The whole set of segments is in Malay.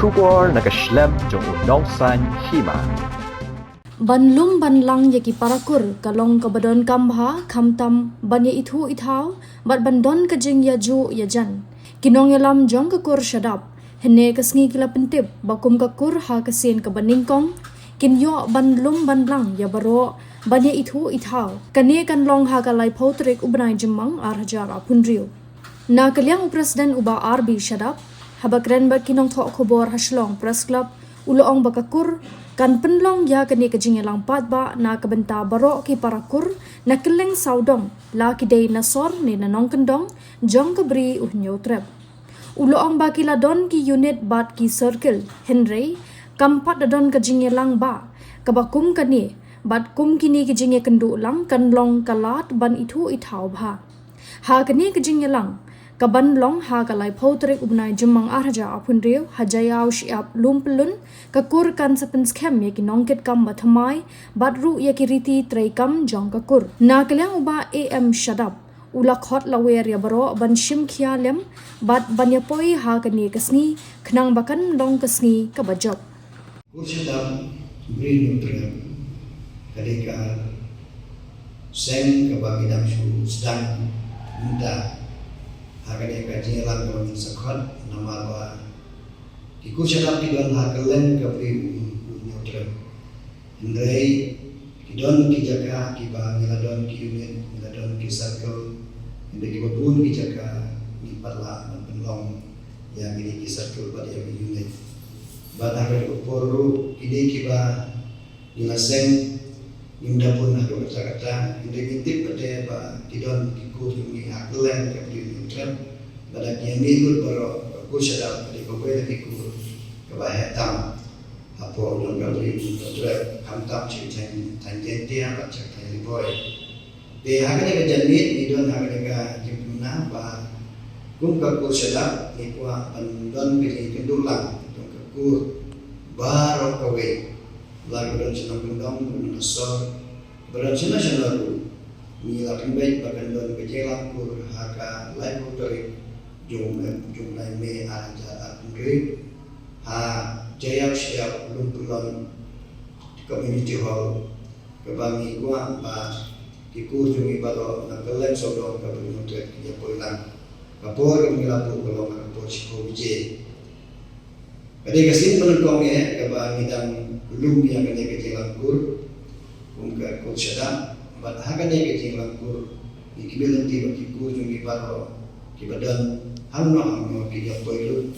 Shubor nakaslem jong unongsan hima. Banlum banlang yaki parakur kalong kabadon kambha khamtam banya ithu ithau bat bandon kajing yaju yajan kinong yalam jong kakur shadap hene kasngi kila pentip bakum kakur ha kasien kabaningkong kinyo banlum banlang ya baro banya ithu ithau kane kan long ha kalai potrik ubnai jemang arhajara punriu na kalyang presiden uba RB shadap habakren ba kinong thok khobor haslong press club uloong bakakur kan penlong ya kene kajingelang patba na kabenta baro ki parakur na keleng saudong la ki dei nasor ni nanong kendong jong kabri uhnyo trep uloong ba ki ladon ki unit bat ki circle henry kampat dadon kajingelang ba kabakum kani bat kum kini kajinge kendu lang kanlong kalat ban itu ithau bha ha kani kajingelang kaban long ha kalai potrik ubnai jumang arja apun riu hajayau siap lumpelun kakur kan sepen scam ye kinongket kam bathamai badru ye kiriti traikam jong kakur na kelyang uba am shadap ula khot lawer ya baro ban shim khialem bat banyapoi ha kani kasni khnang bakan long kasni kabajok Shadap green nutrient kadika seng kabagidam shu sedang muda hakane kaji lang ko min sakhat namalwa iku shadap kidon hakalen kapri neutre ndrei kidon ki jaka ki ba miladon ki unit miladon ki circle inde ki babun ki jaka ni parla penlong yang ini ki circle pada yang unit bata ko poru ide ki ba nilaseng Indah pun aku berkata, indah intip pada ba kidon kiku ni haklen kapri neutral, pada dia migur baro aku sedap pada kau boleh kiku kebahatam, apa orang kapri neutral, hamtam cerita tangentia baca kali boy. Deh haknya kejanit kidon haknya jempuna ba kum kaku sedap ni kuah bandon pilih kendulang, kaku baro kawe. Lagu dan senang gendong menasor berencana senaru mila pembaik bahkan don kejelang kur haka lai putri jumlah me aja akuri ha jaya siap lumpulon community hall kebangi gua ba dikur jungi balo nakelen sodong kabun trek dia pulang kapor mila pur kalau kapor siko bije kadai kasin menengkong ya kebangi dan belum yang kena kejelang kur kumka kur syadam bat hakane kejelang kur ikibelan tiba kikur jungi baro kibadan hamno kiya poilu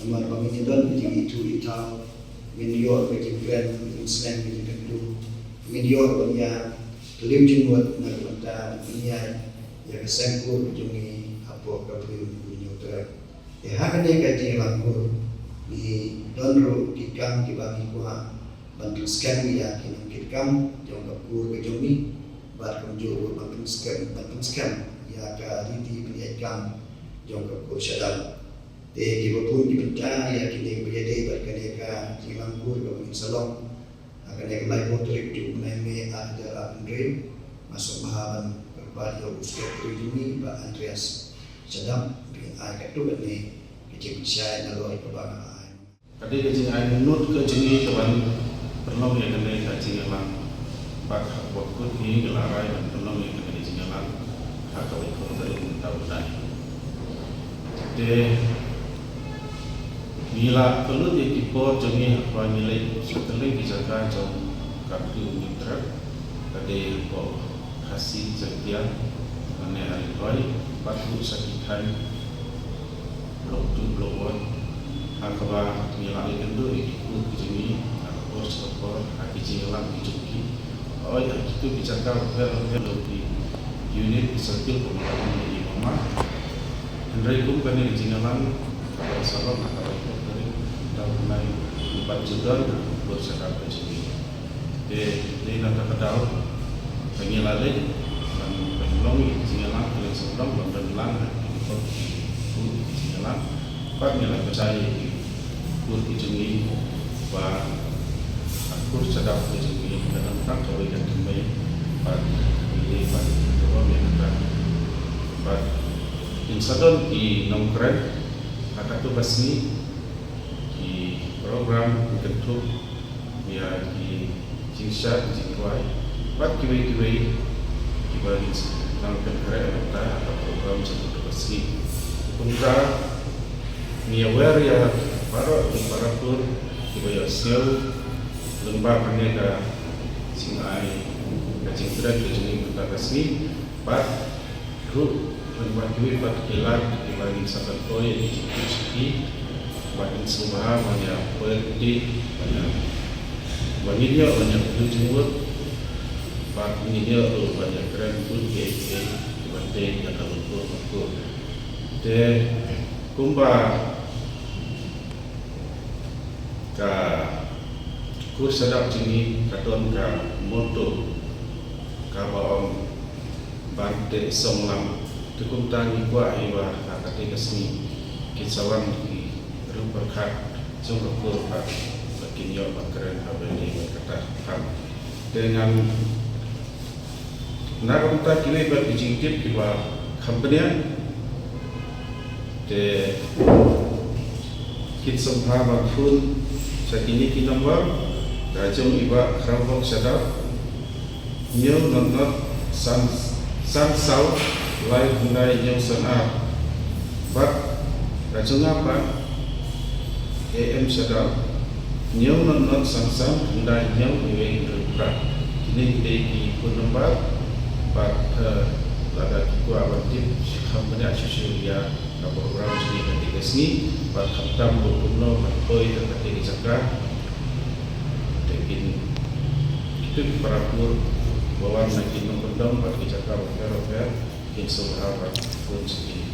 namar pamidan biji itu itau minyor kejengran muslim biji kendu minyor punya lim jumut na kata punya ya kesengkur jungi apo kabri punya utara hakane kejelang kur di donro kikam kibagi kuah bantu scan ya kinong kirkam jong kakur ke jomi bar kunjur bantu scan ya ka riti peniakam jong kakur syadam te kibapun kibenta ya kini bejade bar kaneka jilangkur ke min salong akan ek lai potrik ju me ajar andre masuk bahaban berbadio usia juni ba Andreas syadam bin akatu ne kecil syai naloi kebangan kadi kecing ai menut ke jengi keban perlu yang kena kaji ngalang bak waktu ini gelarai dan perlu yang kena kaji ngalang hak ikut dari tahun de bila perlu dikipor jengi apa nilai setelah dijaga jauh kaptu mitra kade ko hasil sekian ane hari boy batu sakitan blok tu blok one hakaba nilai kendu ikut jengi sekor hakiji alam dicuki oh ya itu bicara di unit circle pembangunan di mama Hendrai kum kene jingalan kalau salon atau dari tahun lain 4 juta buat sekarang ini de nanti kedau pengilalin dan pengelongi jingalan oleh sebelum pengelang di jingalan pak nilai percaya kur dijungi pak kur sedap dijungi dalam tak kau yang kembali pak ini pak orang yang ada pak insadon di nongkret kata tu basni di program bentuk ya di jinsat jinwai bat kiwe dibagi langkah kerja kita atau program seperti bersih punta aware ya para kur kiwe sel lembah penega singai kacing berat kacing kita bersih bat ru lembah kiwe bat kelar dibagi sangat toy di sini banyak semua banyak perdi banyak dia banyak tujuan banyak dia banyak keren pun ke bantai yang kalau pun de kumba ka kur sedap sini katon ka moto ka baom bantai songlam tukum tangi kuah iwa kate kesni kisawan di berkat jumlah kurban bagi nyawa keren abadi kata ham dengan nak kita kini berjingkit di bawah company de kit sembah pun sakini kita nombor rajung iba kerawang sedap nyawa nonton san south live hundai nyawa senar bat rajung apa AM sedap nyau non sang hendai nyau iwe berperan ini di pun nombor bat lada kuah wajib company asusia program sini ketika sini bat khatam berkuno berkoi terkait jaga tekin itu para pur bawa nakin nombor bat jaga berfer kin sahabat pun sini